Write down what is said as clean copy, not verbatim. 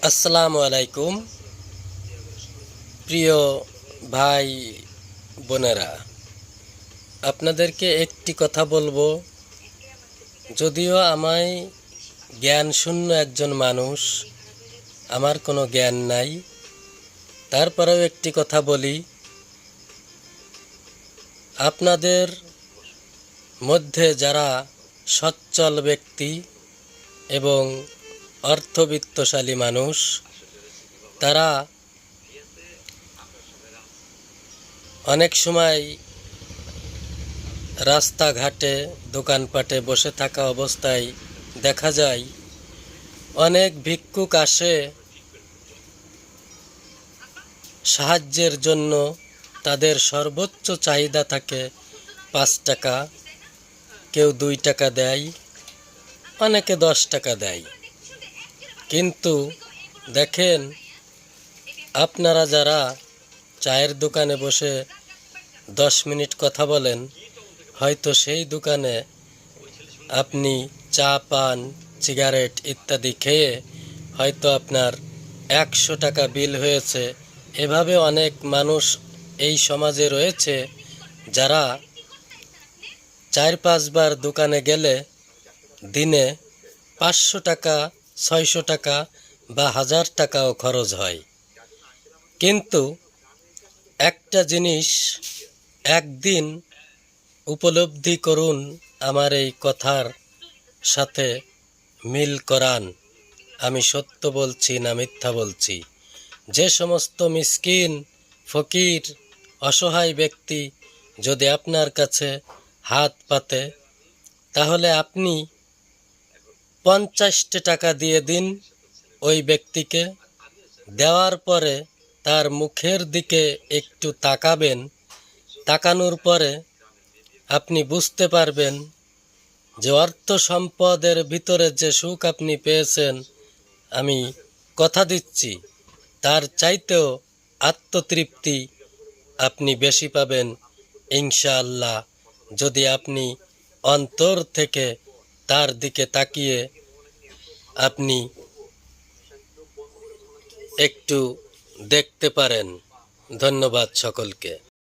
আসসালামু আলাইকুম প্রিয় ভাই বোনেরা, আপনাদেরকে একটি কথা বলবো। যদিও আমায় জ্ঞান শূন্য একজন মানুষ, আমার কোনো জ্ঞান নাই, তারপরেও একটি কথা বলি। আপনাদের মধ্যে যারা সচ্ছল ব্যক্তি এবং অর্থবিত্তশালী মানুষ, তারা অনেক সময় রাস্তাঘাটে দোকানপাটে বসে থাকা অবস্থায় দেখা যায় অনেক ভিক্ষুক আসে সাহায্যের জন্য। তাদের সর্বোচ্চ চাহিদা থাকে 5 টাকা, কেউ 2 টাকা দেয়, অনেকে 10 টাকা দেয়। কিন্তু দেখেন, আপনারা যারা চায়ের দোকানে বসে 10 মিনিট কথা বলেন, হয়তো সেই দোকানে আপনি চা পান, সিগারেট ইত্যাদি খেয়ে হয়তো আপনার 100 টাকা বিল হয়েছে। এভাবে অনেক মানুষ এই সমাজে রয়েছে যারা 4-5 বার দোকানে গেলে দিনে 500 টাকা, 600 টাকা বা 1000 টাকাও খরচ হয়। কিন্তু একটা জিনিস একদিন উপলব্ধি করুন, আমার এই কথার সাথে মিল করান, আমি সত্য বলছি না মিথ্যা বলছি। যে সমস্ত মিসকিন, ফকির, অসহায় ব্যক্তি যদি আপনার কাছে হাত পাতে, তাহলে আপনি 50 টাকা দিয়ে দিন ওই ব্যক্তিকে। দেওয়ার পরে তার মুখের দিকে একটু তাকাবেন। তাকানোর পরে আপনি বুঝতে পারবেন যে অর্থ সম্পদের ভিতরে যে সুখ আপনি পেয়েছেন, আমি কথা দিচ্ছি তার চাইতেও আত্মতৃপ্তি আপনি বেশি পাবেন ইনশাআল্লাহ, যদি আপনি অন্তর থেকে তার দিকে তাকিয়ে আপনি একটু দেখতে পারেন। ধন্যবাদ সকলকে।